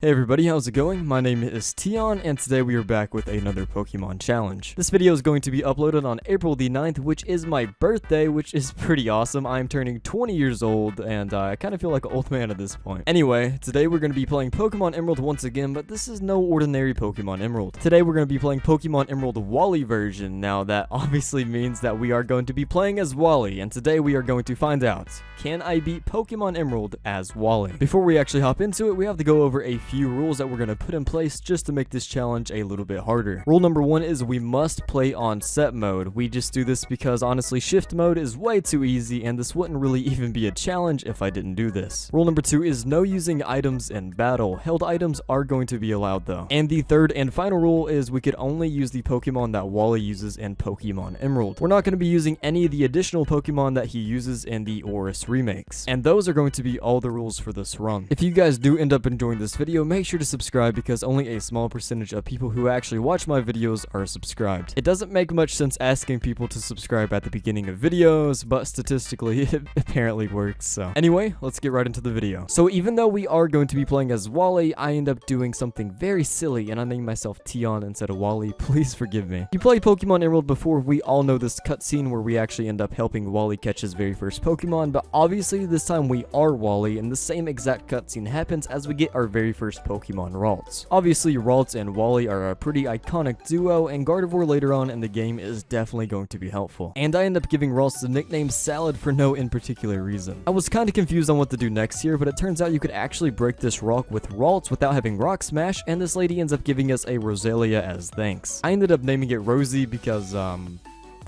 Hey everybody, how's it going? My name is Tion, and today we are back with another Pokemon challenge. This video is going to be uploaded on April the 9th, which is my birthday, which is pretty awesome. I'm turning 20 years old, and I kind of feel like an old man at this point. Anyway, today we're going to be playing Pokemon Emerald once again, but this is no ordinary Pokemon Emerald. Today we're going to be playing Pokemon Emerald Wally version. Now that obviously means that we are going to be playing as Wally, and today we are going to find out, can I beat Pokemon Emerald as Wally? Before we actually hop into it, we have to go over a few rules that we're going to put in place just to make this challenge a little bit harder. Rule number 1 is we must play on set mode. We just do this because honestly shift mode is way too easy and this wouldn't really even be a challenge if I didn't do this. Rule number 2 is no using items in battle. Held items are going to be allowed though. And the third and final rule is we could only use the Pokemon that Wally uses in Pokemon Emerald. We're not going to be using any of the additional Pokemon that he uses in the Oris remakes. And those are going to be all the rules for this run. If you guys do end up enjoying this video, make sure to subscribe because only a small percentage of people who actually watch my videos are subscribed. It doesn't make much sense asking people to subscribe at the beginning of videos, but statistically it apparently works. So anyway, let's get right into the video. So even though we are going to be playing as Wally, I end up doing something very silly and I named myself Tion instead of Wally. Please forgive me. You play Pokemon Emerald before, we all know this cutscene where we actually end up helping Wally catch his very first Pokemon, but obviously this time we are Wally and the same exact cutscene happens as we get our very first Pokemon, Ralts. Obviously, Ralts and Wally are a pretty iconic duo, and Gardevoir later on in the game is definitely going to be helpful. And I end up giving Ralts the nickname Salad for no in particular reason. I was kind of confused on what to do next here, but it turns out you could actually break this rock with Ralts without having Rock Smash, and this lady ends up giving us a Roselia as thanks. I ended up naming it Rosie because,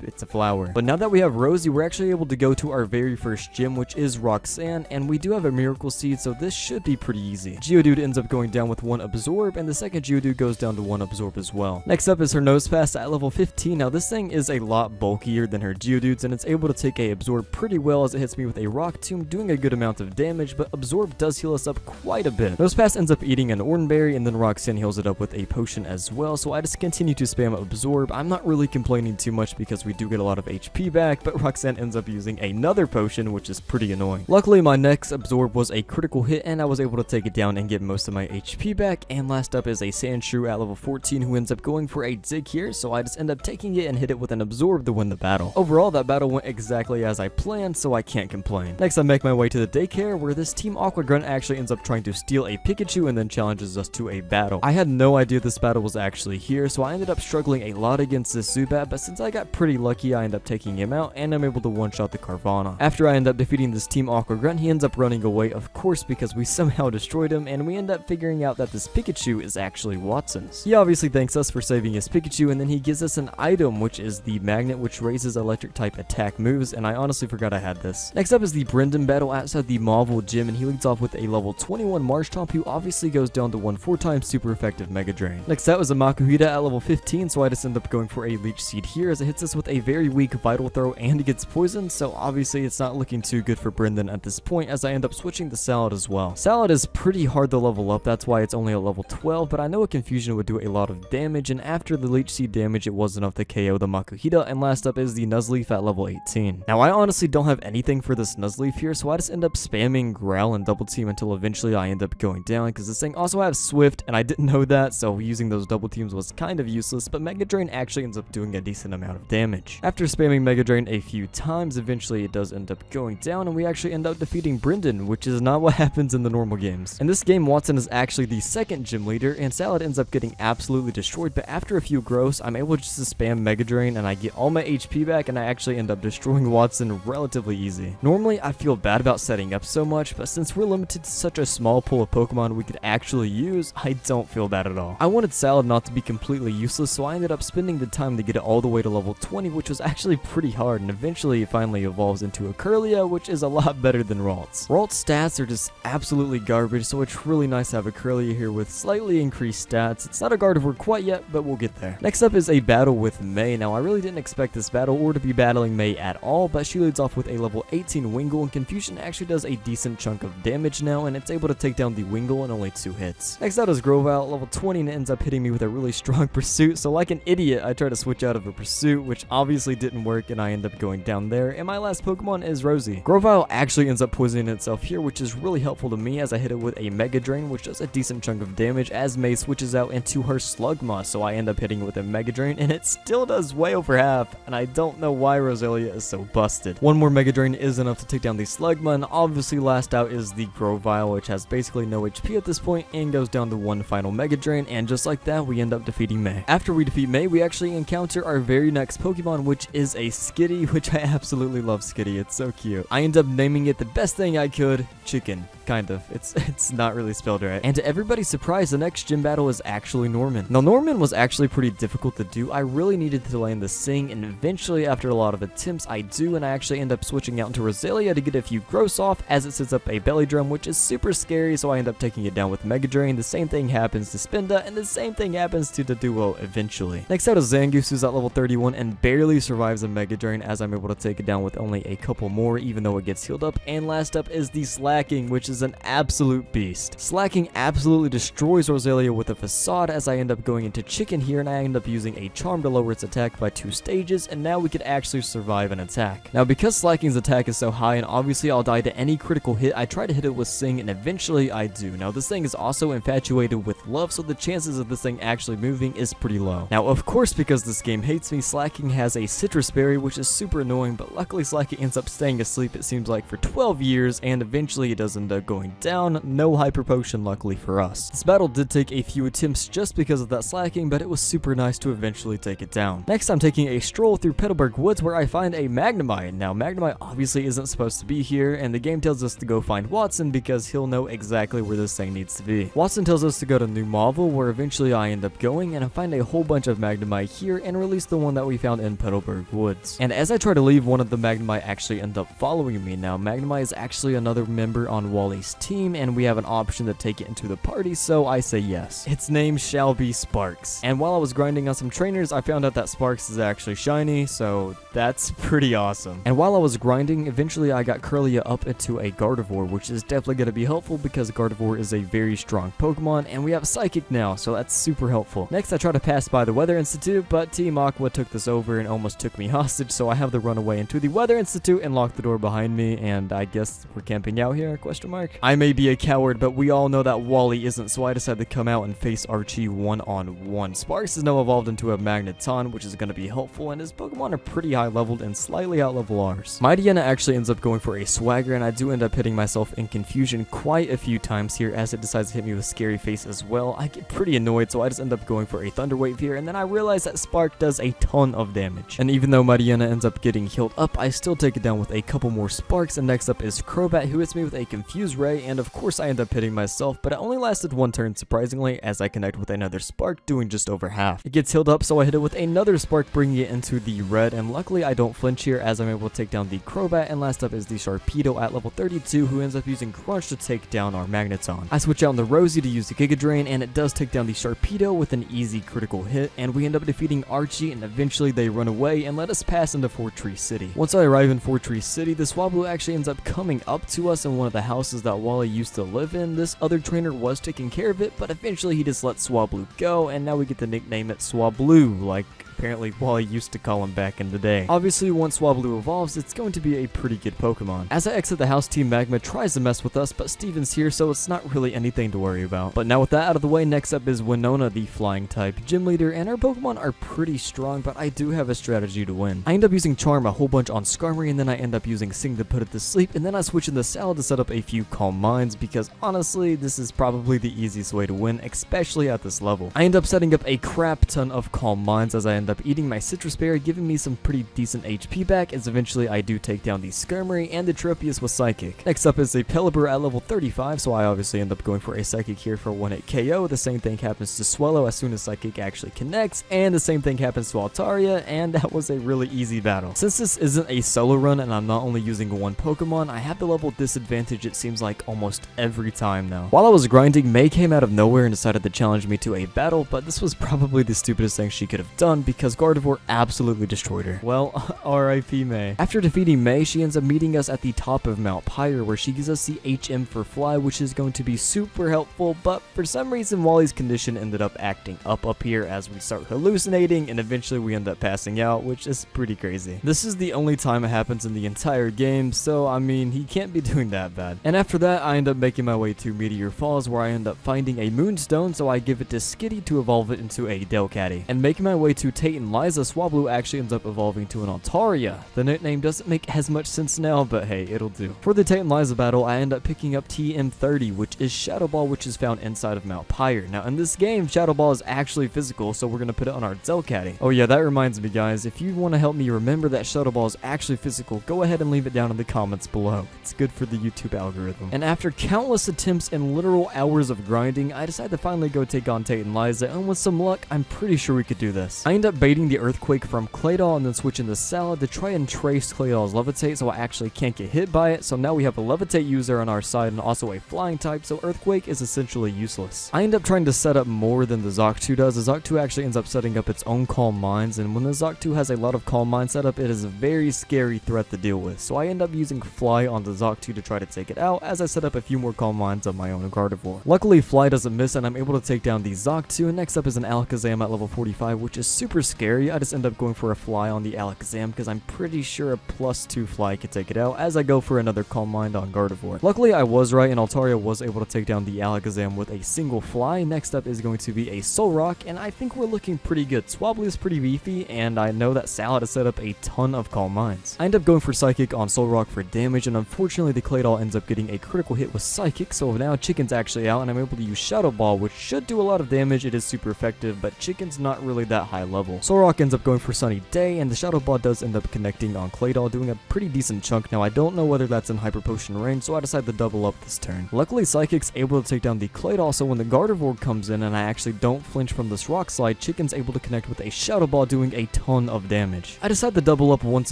it's a flower. But now that we have Rosie, we're actually able to go to our very first gym, which is Roxanne, and we do have a Miracle Seed, so this should be pretty easy. Geodude ends up going down with 1 Absorb, and the second Geodude goes down to 1 Absorb as well. Next up is her Nosepass at level 15. Now this thing is a lot bulkier than her Geodudes, and it's able to take a Absorb pretty well as it hits me with a Rock Tomb, doing a good amount of damage, but Absorb does heal us up quite a bit. Nosepass ends up eating an Oranberry, and then Roxanne heals it up with a potion as well, so I just continue to spam Absorb. I'm not really complaining too much because we do get a lot of HP back, but Roxanne ends up using another potion, which is pretty annoying. Luckily, my next Absorb was a critical hit, and I was able to take it down and get most of my HP back. And last up is a Sandshrew at level 14 who ends up going for a Dig here, so I just end up taking it and hit it with an Absorb to win the battle. Overall, that battle went exactly as I planned, so I can't complain. Next, I make my way to the daycare, where this Team Aqua Grunt actually ends up trying to steal a Pikachu and then challenges us to a battle. I had no idea this battle was actually here, so I ended up struggling a lot against this Zubat, but since I got pretty lucky, I end up taking him out, and I'm able to one-shot the Carvana. After I end up defeating this Team Aqua Grunt, he ends up running away, of course, because we somehow destroyed him, and we end up figuring out that this Pikachu is actually Watson's. He obviously thanks us for saving his Pikachu, and then he gives us an item, which is the magnet, which raises electric type attack moves, and I honestly forgot I had this. Next up is the Brendan battle outside the Marvel gym, and he leads off with a level 21 Marshtomp, who obviously goes down to 1 4-time super effective Mega Drain. Next up was a Makuhita at level 15, so I just end up going for a Leech Seed here, as it hits us with a very weak Vital Throw, and he gets poisoned, so obviously it's not looking too good for Brendan at this point, as I end up switching to Salad as well. Salad is pretty hard to level up, that's why it's only at level 12, but I know a Confusion would do a lot of damage, and after the Leech Seed damage, it was enough to KO the Makuhita. And last up is the Nuzleaf at level 18. Now I honestly don't have anything for this Nuzleaf here, so I just end up spamming Growl and Double Team until eventually I end up going down, because this thing also has Swift, and I didn't know that, so using those Double Teams was kind of useless, but Mega Drain actually ends up doing a decent amount of damage. After spamming Mega Drain a few times, eventually it does end up going down, and we actually end up defeating Brendan, which is not what happens in the normal games. In this game, Watson is actually the second gym leader, and Salad ends up getting absolutely destroyed, but after a few growths, I'm able just to spam Mega Drain, and I get all my HP back, and I actually end up destroying Watson relatively easy. Normally, I feel bad about setting up so much, but since we're limited to such a small pool of Pokemon we could actually use, I don't feel bad at all. I wanted Salad not to be completely useless, so I ended up spending the time to get it all the way to level 20, which was actually pretty hard, and eventually it finally evolves into a Curlia, which is a lot better than Ralts. Ralts' stats are just absolutely garbage, so it's really nice to have a Curlia here with slightly increased stats. It's not a Gardevoir quite yet, but we'll get there. Next up is a battle with May. Now I really didn't expect this battle or to be battling May at all, but she leads off with a level 18 Wingull, and Confusion actually does a decent chunk of damage now, and it's able to take down the Wingull in only 2 hits. Next out is Grovyle, level 20, and it ends up hitting me with a really strong Pursuit, so like an idiot, I try to switch out of a Pursuit, which obviously didn't work and I end up going down there, and my last Pokemon is Rosie. Grovyle actually ends up poisoning itself here, which is really helpful to me as I hit it with a Mega Drain, which does a decent chunk of damage as May switches out into her Slugma, so I end up hitting it with a Mega Drain, and it still does way over half, and I don't know why Roselia is so busted. One more Mega Drain is enough to take down the Slugma, and obviously last out is the Grovyle, which has basically no HP at this point and goes down to one final Mega Drain, and just like that, we end up defeating May. After we defeat May, we actually encounter our very next Pokemon, which is a Skitty, which I absolutely love Skitty. It's so cute. I end up naming it the best thing I could, Chicken. Kind of. It's not really spelled right. And to everybody's surprise, the next gym battle is actually Norman. Now, Norman was actually pretty difficult to do. I really needed to land the Sing, and eventually, after a lot of attempts, I do, and I actually end up switching out into Roselia to get a few growths off as it sets up a Belly Drum, which is super scary, so I end up taking it down with Mega Drain. The same thing happens to Spinda, and the same thing happens to Doduo eventually. Next out is Zangoose, who's at level 31 and barely survives a Mega Drain as I'm able to take it down with only a couple more, even though it gets healed up. And last up is the Slacking, which is an absolute beast. Slacking absolutely destroys Roselia with a Facade as I end up going into Chicken here, and I end up using a Charm to lower its attack by 2 stages, and now we could actually survive an attack. Now, because Slacking's attack is so high and obviously I'll die to any critical hit, I try to hit it with Sing, and eventually I do. Now, this thing is also infatuated with love, so the chances of this thing actually moving is pretty low. Now, of course, because this game hates me, Slacking has a Citrus Berry, which is super annoying, but luckily Slacking ends up staying asleep, it seems like, for 12 years, and eventually it does end up going down. No Hyper Potion, luckily for us. This battle did take a few attempts just because of that Slacking, but it was super nice to eventually take it down. Next, I'm taking a stroll through Petalburg Woods where I find a Magnemite. Now, Magnemite obviously isn't supposed to be here, and the game tells us to go find Watson because he'll know exactly where this thing needs to be. Watson tells us to go to New Marvel, where eventually I end up going, and I find a whole bunch of Magnemite here and release the one that we found in Petalburg Woods. And as I try to leave, one of the Magnemite actually end up following me. Now, Magnemite is actually another member on Wally's team, and we have an option to take it into the party, so I say yes. Its name shall be Sparks. And while I was grinding on some trainers, I found out that Sparks is actually shiny, so that's pretty awesome. And while I was grinding, eventually I got Curlia up into a Gardevoir, which is definitely going to be helpful because Gardevoir is a very strong Pokemon, and we have Psychic now, so that's super helpful. Next, I try to pass by the Weather Institute, but Team Aqua took this over and almost took me hostage, so I have to run away into the Weather Institute and lock the door behind me, and I guess we're camping out here, question mark? I may be a coward, but we all know that Wally isn't, so I decided to come out and face Archie one-on-one. Sparks is now evolved into a Magneton, which is going to be helpful, and his Pokemon are pretty high leveled and slightly out level ours. Mightyena actually ends up going for a Swagger, and I do end up hitting myself in confusion quite a few times here as it decides to hit me with Scary Face as well. I get pretty annoyed, so I just end up going for a Thunder Wave here, and then I realize that Spark does a ton of damage. And even though Mightyena ends up getting healed up, I still take it down with a couple more Sparks, and next up is Crobat, who hits me with a Confuse Ray, and of course I end up hitting myself, but it only lasted one turn surprisingly as I connect with another Spark, doing just over half. It gets healed up, so I hit it with another Spark, bringing it into the red, and luckily I don't flinch here as I'm able to take down the Crobat, and last up is the Sharpedo at level 32, who ends up using Crunch to take down our Magneton. I switch out on the Rosie to use the Giga Drain, and it does take down the Sharpedo with an easy critical hit, and we end up defeating Archie, and eventually they run away and let us pass into Fortree City. Once I arrive in Fortree City, the Swablu actually ends up coming up to us in one of the houses that Wally used to live in. This other trainer was taking care of it, but eventually he just let Swablu go, and now we get to nickname it Swablu, like apparently Wally used to call him back in the day. Obviously, once Swablu evolves, it's going to be a pretty good Pokemon. As I exit the house, Team Magma tries to mess with us, but Steven's here, so it's not really anything to worry about. But now with that out of the way, next up is Winona, the flying type gym leader, and our Pokemon are pretty strong, but I do have a strategy to win. I end up using Charm a whole bunch on Skarmory, and then I end up using Sing to put it to sleep, and then I switch into Salad to set up a few Calm Minds, because honestly, this is probably the easiest way to win, especially at this level. I end up setting up a crap ton of Calm Minds as I end up eating my Citrus Berry, giving me some pretty decent HP back, as eventually I do take down the Skarmory and the Tropius with Psychic. Next up is a Pelipper at level 35, so I obviously end up going for a Psychic here for 1-hit KO. The same thing happens to Swellow as soon as Psychic actually connects, and the same thing happens to Altaria, and that was a really easy battle. Since this isn't a solo run and I'm not only using one Pokemon, I have the level disadvantage it seems like almost every time now. While I was grinding, May came out of nowhere and decided to challenge me to a battle, but this was probably the stupidest thing she could have done because Gardevoir absolutely destroyed her. Well, RIP May. After defeating May, she ends up meeting us at the top of Mount Pyre, where she gives us the HM for Fly, which is going to be super helpful, but for some reason Wally's condition ended up acting up here as we start hallucinating, and eventually we end up passing out, which is pretty crazy. This is the only time it happens in the entire game, so I mean, he can't be doing that bad. And after that, I end up making my way to Meteor Falls, where I end up finding a Moonstone, so I give it to Skitty to evolve it into a Delcatty. And making my way to Tate and Liza, Swablu actually ends up evolving to an Altaria. The nickname doesn't make as much sense now, but hey, it'll do. For the Tate and Liza battle, I end up picking up TM30, which is Shadow Ball, which is found inside of Mount Pyre. Now in this game, Shadow Ball is actually physical, so we're gonna put it on our Delcatty. Oh yeah, that reminds me guys, if you want to help me remember that Shadow Ball is actually physical, go ahead and leave it down in the comments below. It's good for the YouTube algorithm. And after countless attempts and literal hours of grinding, I decided to finally go take on Tate and Liza, and with some luck, I'm pretty sure we could do this. I end up baiting the Earthquake from Claydol and then switching to Salad to try and trace Claydol's Levitate so I actually can't get hit by it, so now we have a Levitate user on our side and also a flying type, so Earthquake is essentially useless. I end up trying to set up more than the Zoc2 does. The Zoc2 actually ends up setting up its own Calm Minds, and when the Zoc2 has a lot of Calm Mind set up, it is a very scary threat to deal with, so I end up using Fly on the Zoc2 to try to take it out as I set up a few more Calm Minds on my own Gardevoir. Luckily, Fly doesn't miss and I'm able to take down the Zoc2, and next up is an Alakazam at level 45, which is super scary. I just end up going for a Fly on the Alakazam because I'm pretty sure a +2 Fly could take it out as I go for another Calm Mind on Gardevoir. Luckily, I was right and Altaria was able to take down the Alakazam with a single Fly. Next up is going to be a Solrock, and I think we're looking pretty good. Swablu is pretty beefy, and I know that Salad has set up a ton of Calm Minds. I end up going for Psychic on Solrock for damage, and unfortunately the Claydol ends up getting a critical hit with Psychic, so now Chicken's actually out, and I'm able to use Shadow Ball, which should do a lot of damage. It is super effective, but Chicken's not really that high level. Solrock ends up going for Sunny Day, and the Shadow Ball does end up connecting on Claydol, doing a pretty decent chunk. Now I don't know whether that's in Hyper Potion range, so I decide to double up this turn. Luckily, Psychic's able to take down the Claydol, so when the Gardevoir comes in and I actually don't flinch from this Rock Slide, Chicken's able to connect with a Shadow Ball, doing a ton of damage. I decide to double up once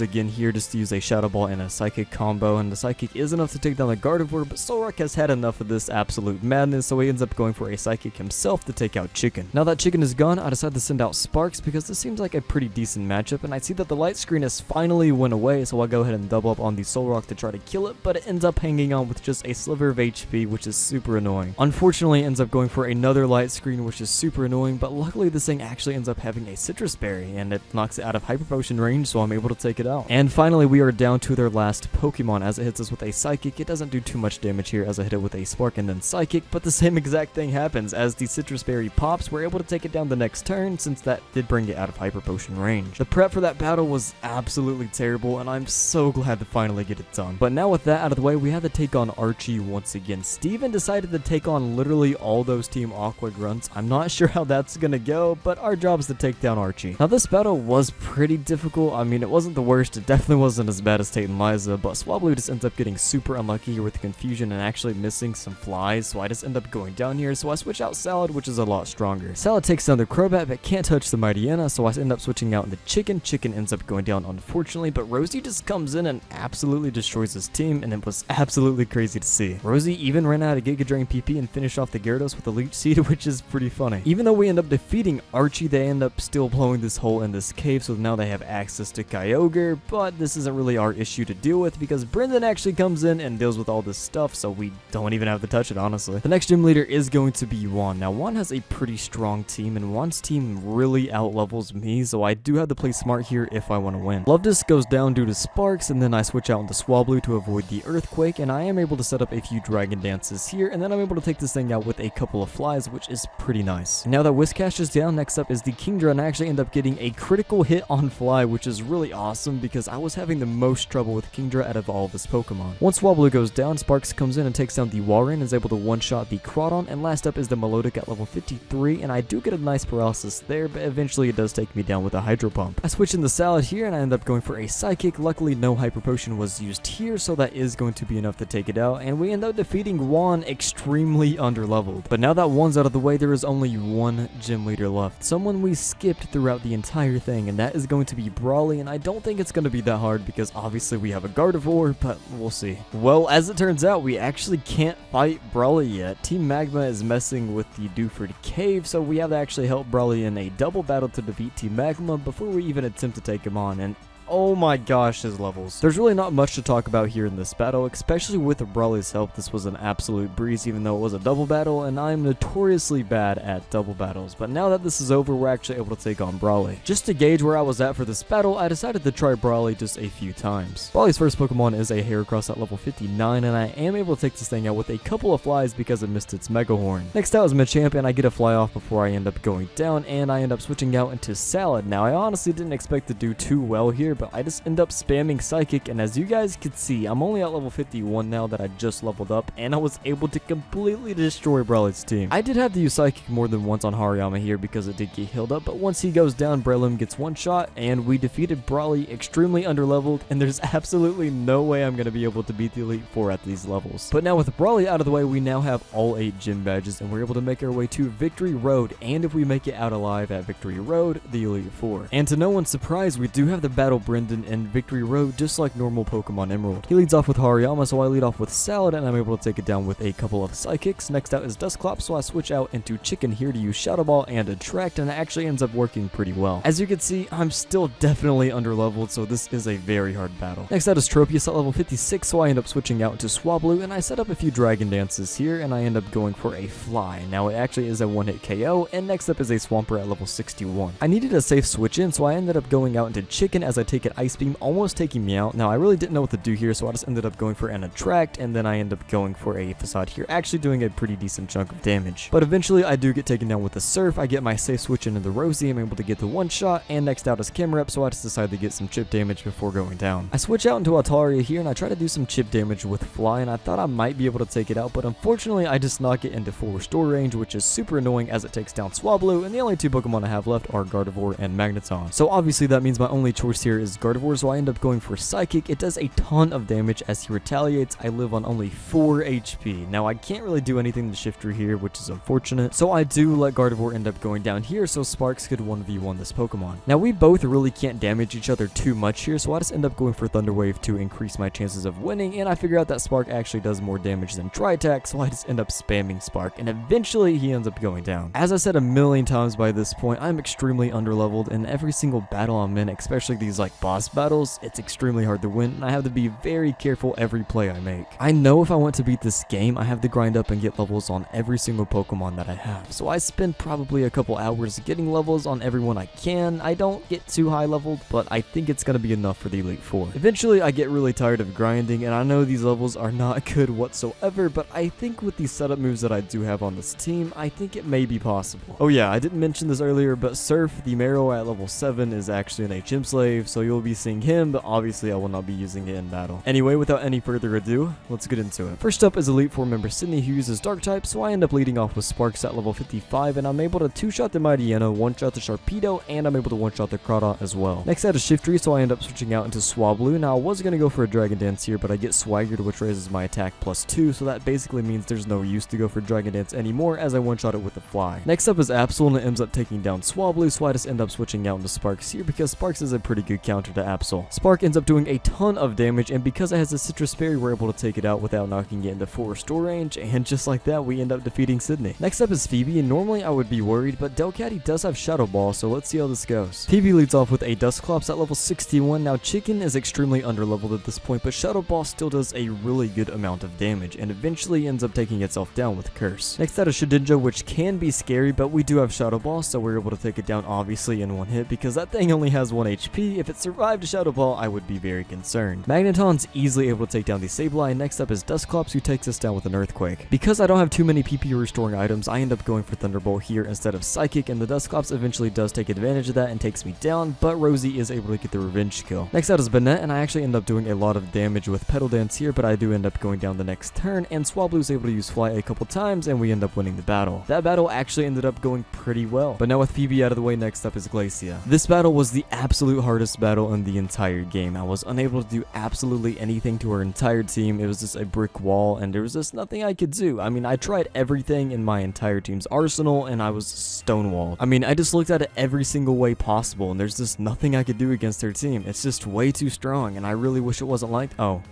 again here just to use a Shadow Ball and a Psychic combo, and the Psychic is enough to take down the Gardevoir, but Solrock has had enough of this absolute madness, so he ends up going for a Psychic himself to take out Chicken. Now that Chicken is gone, I decide to send out Sparks because this seems like a pretty decent matchup, and I see that the light screen has finally went away, so I go ahead and double up on the Solrock to try to kill it, but it ends up hanging on with just a sliver of HP, which is super annoying. Unfortunately, it ends up going for another light screen, which is super annoying, but luckily this thing actually ends up having a Citrus Berry, and it knocks it out of Hyper Potion range, so I'm able to take it out. And finally, we are down to their last Pokemon. As it hits us with a Psychic, it doesn't do too much damage here as I hit it with a Spark and then Psychic, but the same exact thing happens. As the Citrus Berry pops, we're able to take it down the next turn since that did bring it out of Hyper Potion range. The prep for that battle was absolutely terrible, and I'm so glad to finally get it done. But now with that out of the way, we have to take on Archie once again. Steven decided to take on literally all those Team Aqua grunts. I'm not sure how that's gonna go, but our job is to take down Archie. Now this battle was pretty difficult. I mean, it wasn't the worst. It definitely wasn't as bad as Tate and Liza, but Swablu just ends up getting super unlucky here with the confusion and actually missing some flies, so I just end up going down here, so I switch out Salad, which is a lot stronger. Salad takes down the Crobat, but can't touch the Mightyena, so I end up switching out the Chicken. Chicken ends up going down unfortunately, but Rosie just comes in and absolutely destroys his team, and it was absolutely crazy to see. Rosie even ran out of Giga Drain PP and finished off the Gyarados with a Leech Seed, which is pretty funny. Even though we end up defeating Archie, they end up still blowing this hole in this cave, so now they have access to Kyogre, but this isn't really our issue to deal with because Brendan actually comes in and deals with all this stuff, so we don't even have to touch it, honestly. The next gym leader is going to be Juan. Now, Juan has a pretty strong team, and Juan's team really outlevels me, so I do have to play smart here if I want to win. Love Disc goes down due to Sparks, and then I switch out into Swablu to avoid the Earthquake, and I am able to set up a few Dragon Dances here, and then I'm able to take this thing out with a couple of Flies, which is pretty nice. Now that Whiscash is down, next up is the Kingdra, and I actually end up getting a critical hit on Fly, which is really awesome because I was having the most trouble with Kingdra out of all of his Pokemon. Once Swablu goes down, Sparks comes in and takes down the Walrein and is able to one-shot the Crawdon, and last up is the Melodic at level 53, and I do get a nice paralysis there, but eventually it does take me down with a Hydro Pump. I switch in the Salad here, and I end up going for a Psychic. Luckily, no Hyper Potion was used here, so that is going to be enough to take it out, and we end up defeating Juan extremely underleveled. But now that Juan's out of the way, there is only one gym leader left, someone we skipped throughout the entire thing, and that is going to be Brawley, and I don't think it's going to be that hard because obviously we have a Gardevoir, but we'll see. Well, as it turns out, we actually can't fight Brawley yet. Team Magma is messing with the Dewford Cave, so we have to actually help Brawley in a double battle to defeat Team Magma before we even attempt to take him on, and oh my gosh, his levels. There's really not much to talk about here in this battle, especially with Brawley's help. This was an absolute breeze, even though it was a double battle, and I'm notoriously bad at double battles. But now that this is over, we're actually able to take on Brawley. Just to gauge where I was at for this battle, I decided to try Brawley just a few times. Brawley's first Pokemon is a Heracross at level 59, and I am able to take this thing out with a couple of flies because it missed its Mega Horn. Next out is Machamp, and I get a fly off before I end up going down, and I end up switching out into Salad. Now, I honestly didn't expect to do too well here, but I just end up spamming Psychic, and as you guys can see, I'm only at level 51 now that I just leveled up, and I was able to completely destroy Brawley's team. I did have to use Psychic more than once on Hariyama here because it did get healed up, but once he goes down, Breloom gets one shot, and we defeated Brawley extremely underleveled, and there's absolutely no way I'm going to be able to beat the Elite Four at these levels. But now with Brawley out of the way, we now have all 8 gym badges, and we're able to make our way to Victory Road, and if we make it out alive at Victory Road, the Elite Four. And to no one's surprise, we do have the Battle Brendan in Victory Road just like normal Pokemon Emerald. He leads off with Hariyama, so I lead off with Salad, and I'm able to take it down with a couple of Psychics. Next out is Dusklops, so I switch out into Chicken here to use Shadow Ball and Attract, and it actually ends up working pretty well. As you can see, I'm still definitely underleveled, so this is a very hard battle. Next out is Tropius at level 56, so I end up switching out into Swablu, and I set up a few Dragon Dances here, and I end up going for a Fly. Now it actually is a one-hit KO, and next up is a Swampert at level 61. I needed a safe switch in, so I ended up going out into Chicken as I take an Ice Beam, almost taking me out. Now I really didn't know what to do here, so I just ended up going for an Attract, and then I end up going for a Facade here, actually doing a pretty decent chunk of damage. But eventually I do get taken down with the Surf. I get my safe switch into the Rosie, I'm able to get the one shot, and next out is Camerep, so I just decide to get some chip damage before going down. I switch out into Altaria here, and I try to do some chip damage with Fly, and I thought I might be able to take it out, but unfortunately I just knock it into full restore range, which is super annoying as it takes down Swablu, and the only 2 Pokemon I have left are Gardevoir and Magneton. So obviously that means my only choice here is Gardevoir, so I end up going for Psychic. It does a ton of damage as he retaliates. I live on only 4 HP. Now I can't really do anything to Shifter here, which is unfortunate, so I do let Gardevoir end up going down here so Sparks could 1v1 this Pokemon. Now we both really can't damage each other too much here, so I just end up going for Thunder Wave to increase my chances of winning, and I figure out that Spark actually does more damage than Tri-Attack, so I just end up spamming Spark, and eventually he ends up going down. As I said a million times by this point, I'm extremely underleveled, and every single battle I'm in, especially these like boss battles, it's extremely hard to win, and I have to be very careful every play I make. I know if I want to beat this game, I have to grind up and get levels on every single Pokemon that I have, so I spend probably a couple hours getting levels on everyone I can. I don't get too high leveled, but I think it's going to be enough for the Elite Four. Eventually, I get really tired of grinding, and I know these levels are not good whatsoever, but I think with these setup moves that I do have on this team, I think it may be possible. Oh yeah, I didn't mention this earlier, but Surf, the Marrow at level 7, is actually an HM slave, so you'll be seeing him, but obviously I will not be using it in battle. Anyway, without any further ado, let's get into it. First up is Elite Four member Sydney, who uses Dark type, so I end up leading off with Sparks at level 55, and I'm able to 2-shot the Mightyena, 1-shot the Sharpedo, and I'm able to 1-shot the Crobat as well. Next out is Shiftry, so I end up switching out into Swablu. Now I was going to go for a Dragon Dance here, but I get Swaggered, which raises my attack +2, so that basically means there's no use to go for Dragon Dance anymore as I 1-shot it with a Fly. Next up is Absol, and it ends up taking down Swablu, so I just end up switching out into Sparks here because Sparks is a pretty good counter to Absol. Spark ends up doing a ton of damage, and because it has a Citrus Berry, we're able to take it out without knocking it into full restore range, and just like that, we end up defeating Sydney. Next up is Phoebe, and normally I would be worried, but Delcatty does have Shadow Ball, so let's see how this goes. Phoebe leads off with a Dusklops at level 61. Now Chicken is extremely underleveled at this point, but Shadow Ball still does a really good amount of damage, and eventually ends up taking itself down with Curse. Next out is Shedinja, which can be scary, but we do have Shadow Ball, so we're able to take it down obviously in one hit, because that thing only has 1 HP. If it survived a Shadow Ball, I would be very concerned. Magneton's easily able to take down the Sableye. Next up is Dusklops, who takes us down with an Earthquake. Because I don't have too many PP restoring items, I end up going for Thunderbolt here instead of Psychic, and the Dusklops eventually does take advantage of that and takes me down, but Rosie is able to get the revenge kill. Next out is Banette, and I actually end up doing a lot of damage with Petal Dance here, but I do end up going down the next turn, and Swablu is able to use Fly a couple times, and we end up winning the battle. That battle actually ended up going pretty well. But now with Phoebe out of the way, next up is Glacia. This battle was the absolute hardest battle in the entire game. I was unable to do absolutely anything to our entire team. It was just a brick wall, and there was just nothing I could do. I mean, I tried everything in my entire team's arsenal, and I was stonewalled. I mean, I just looked at it every single way possible, and there's just nothing I could do against their team. It's just way too strong, and I really wish it wasn't like... Oh.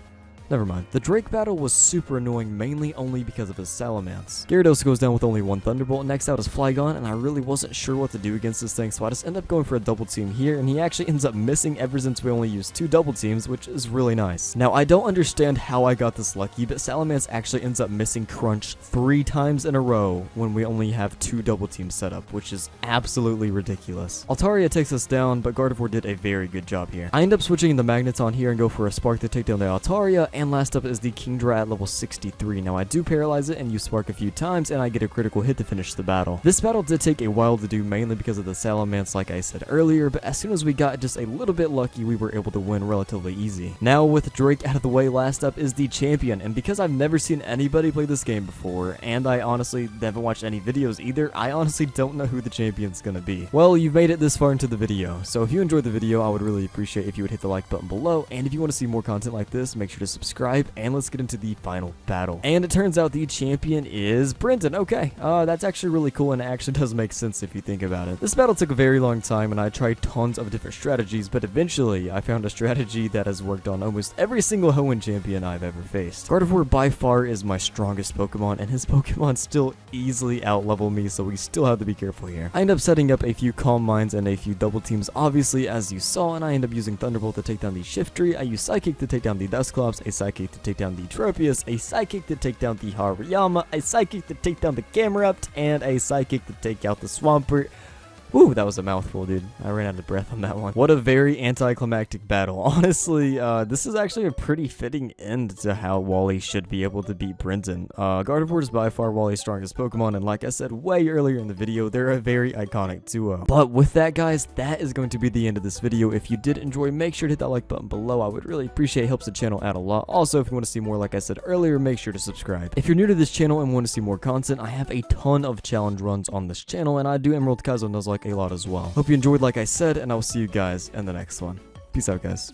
Never mind. The Drake battle was super annoying, mainly only because of his Salamence. Gyarados goes down with only one Thunderbolt. Next out is Flygon, and I really wasn't sure what to do against this thing, so I just end up going for a double team here, and he actually ends up missing ever since we only used 2 double teams, which is really nice. Now, I don't understand how I got this lucky, but Salamence actually ends up missing Crunch 3 times in a row when we only have 2 double teams set up, which is absolutely ridiculous. Altaria takes us down, but Gardevoir did a very good job here. I end up switching the Magneton here and go for a Spark to take down the Altaria, and last up is the Kingdra at level 63. Now, I do paralyze it and use Spark a few times, and I get a critical hit to finish the battle. This battle did take a while to do, mainly because of the Salamence, like I said earlier, but as soon as we got just a little bit lucky, we were able to win relatively easy. Now, with Drake out of the way, last up is the champion, and because I've never seen anybody play this game before, and I honestly haven't watched any videos either, I honestly don't know who the champion's gonna be. Well, you've made it this far into the video, so if you enjoyed the video, I would really appreciate if you would hit the like button below, and if you want to see more content like this, make sure to subscribe, and let's get into the final battle. And it turns out the champion is Brenton. Okay, that's actually really cool, and it actually does make sense if you think about it. This battle took a very long time, and I tried tons of different strategies, but eventually I found a strategy that has worked on almost every single Hoenn champion I've ever faced. Gardevoir by far is my strongest Pokemon, and his Pokemon still easily out-level me, so we still have to be careful here. I end up setting up a few Calm Minds and a few double teams, obviously, as you saw, and I end up using Thunderbolt to take down the Shiftry. I use Psychic to take down the Dusklops, a Psychic to take down the Tropius, a Psychic to take down the Hariyama, a Psychic to take down the Camerupt, and a Psychic to take out the Swampert. Woo, that was a mouthful, dude. I ran out of breath on that one. What a very anticlimactic battle. Honestly, this is actually a pretty fitting end to how Wally should be able to beat Brenton. Gardevoir is by far Wally's strongest Pokemon, and like I said way earlier in the video, they're a very iconic duo. But with that, guys, that is going to be the end of this video. If you did enjoy, make sure to hit that like button below. I would really appreciate it. Helps the channel out a lot. Also, if you want to see more, like I said earlier, make sure to subscribe. If you're new to this channel and want to see more content, I have a ton of challenge runs on this channel, and I do Emerald Kaizo and those like a lot as well. Hope you enjoyed, like I said, and I will see you guys in the next one. Peace out, guys.